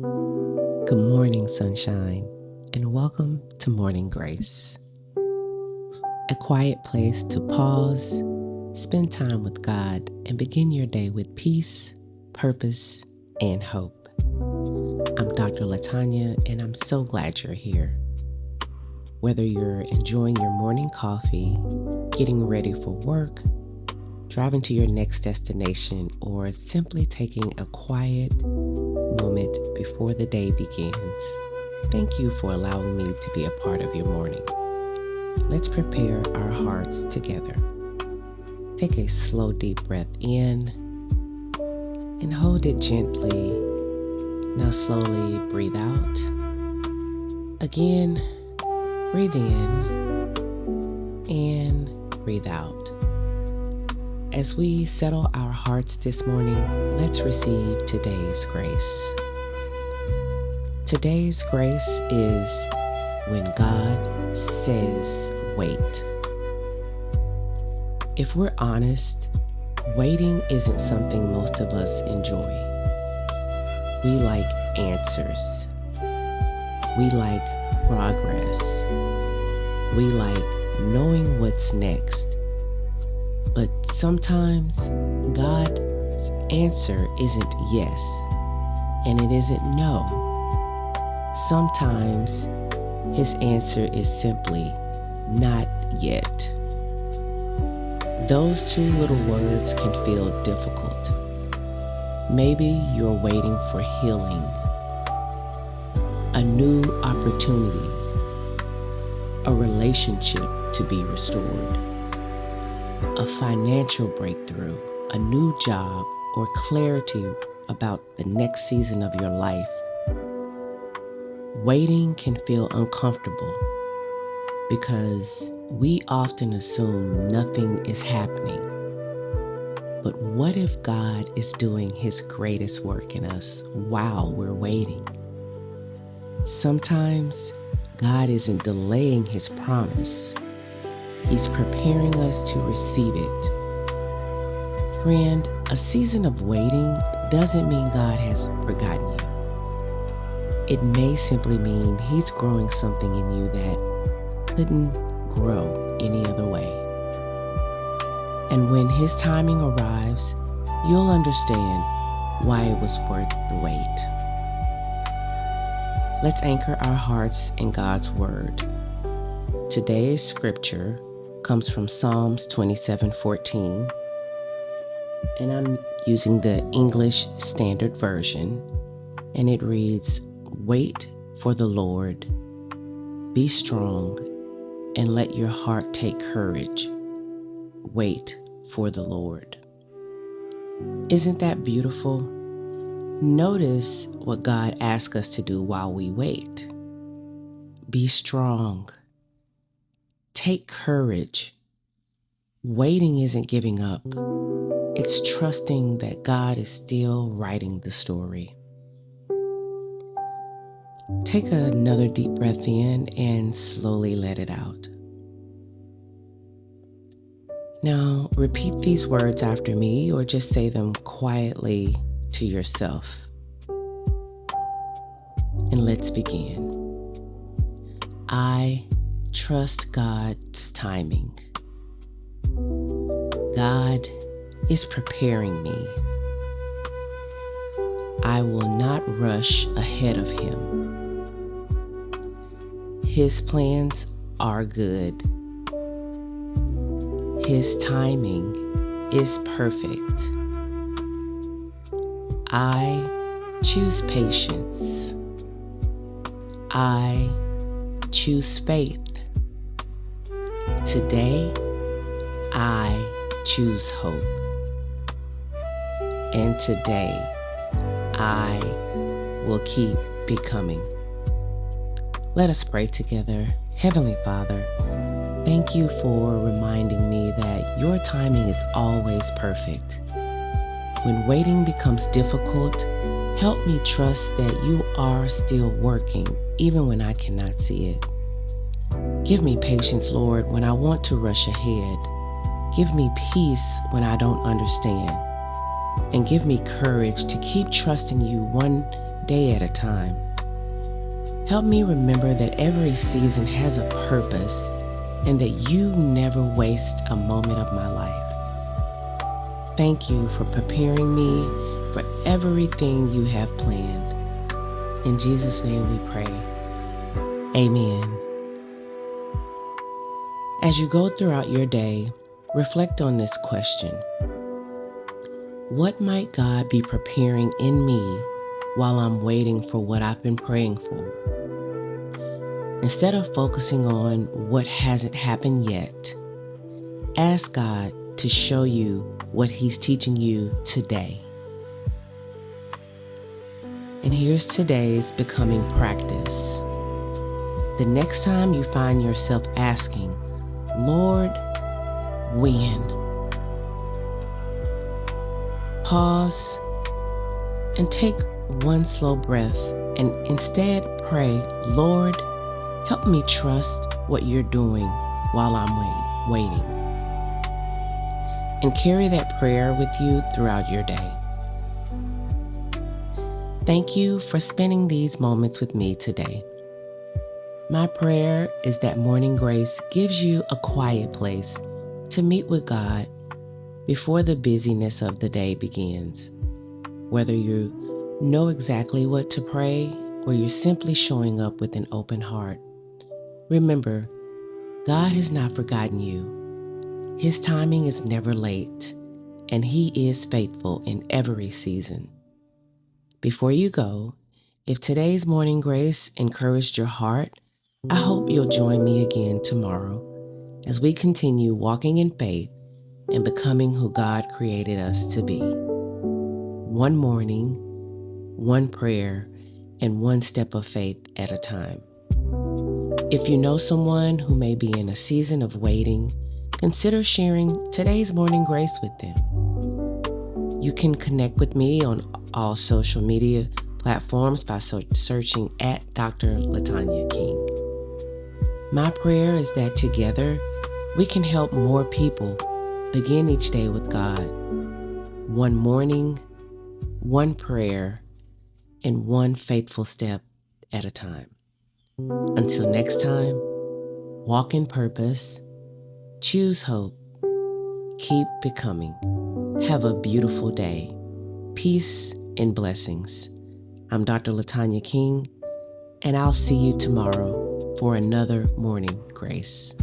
Good morning, sunshine, and welcome to Morning Grace, a quiet place to pause, spend time with God, and begin your day with peace, purpose, and hope. I'm Dr. Latonya, and I'm so glad you're here. Whether you're enjoying your morning coffee, getting ready for work, driving to your next destination, or simply taking a quiet moment before the day begins, thank you for allowing me to be a part of your morning. Let's prepare our hearts together. Take a slow, deep breath in and hold it gently. Now slowly breathe out. Again, breathe in and breathe out. As we settle our hearts this morning, let's receive today's grace. Today's grace is when God says, wait. If we're honest, waiting isn't something most of us enjoy. We like answers. We like progress. We like knowing what's next. But sometimes God's answer isn't yes, and it isn't no. Sometimes His answer is simply not yet. Those two little words can feel difficult. Maybe you're waiting for healing, a new opportunity, a relationship to be restored, a financial breakthrough, a new job, or clarity about the next season of your life. Waiting can feel uncomfortable because we often assume nothing is happening. But what if God is doing His greatest work in us while we're waiting? Sometimes God isn't delaying His promise. He's preparing us to receive it. Friend, a season of waiting doesn't mean God has forgotten you. It may simply mean He's growing something in you that couldn't grow any other way. And when His timing arrives, you'll understand why it was worth the wait. Let's anchor our hearts in God's Word. Today's scripture comes from Psalms 27:14, and I'm using the English Standard Version, and it reads, "Wait for the Lord, be strong, and let your heart take courage. Wait for the Lord." Isn't that beautiful? Notice what God asks us to do while we wait. Be strong. Take courage. Waiting isn't giving up. It's trusting that God is still writing the story. Take another deep breath in and slowly let it out. Now, repeat these words after me or just say them quietly to yourself. And let's begin. I trust God's timing. God is preparing me. I will not rush ahead of Him. His plans are good. His timing is perfect. I choose patience. I choose faith. Today, I choose hope. And today, I will keep becoming. Let us pray together. Heavenly Father, thank you for reminding me that your timing is always perfect. When waiting becomes difficult, help me trust that you are still working, even when I cannot see it. Give me patience, Lord, when I want to rush ahead. Give me peace when I don't understand. And give me courage to keep trusting you one day at a time. Help me remember that every season has a purpose and that you never waste a moment of my life. Thank you for preparing me for everything you have planned. In Jesus' name we pray. Amen. As you go throughout your day, reflect on this question. What might God be preparing in me while I'm waiting for what I've been praying for? Instead of focusing on what hasn't happened yet, ask God to show you what He's teaching you today. And here's today's becoming practice. The next time you find yourself asking, Lord, when? Pause and take one slow breath and instead pray, Lord, help me trust what you're doing while I'm waiting. And carry that prayer with you throughout your day. Thank you for spending these moments with me today. My prayer is that Morning Grace gives you a quiet place to meet with God before the busyness of the day begins. Whether you know exactly what to pray or you're simply showing up with an open heart, remember, God has not forgotten you. His timing is never late, and He is faithful in every season. Before you go, if today's Morning Grace encouraged your heart, I hope you'll join me again tomorrow as we continue walking in faith and becoming who God created us to be. One morning, one prayer, and one step of faith at a time. If you know someone who may be in a season of waiting, consider sharing today's Morning Grace with them. You can connect with me on all social media platforms by searching at Dr. Latonya King. My prayer is that together we can help more people begin each day with God. One morning, one prayer, and one faithful step at a time. Until next time, walk in purpose, choose hope, keep becoming. Have a beautiful day. Peace and blessings. I'm Dr. Latonya King, and I'll see you tomorrow for another Morning Grace.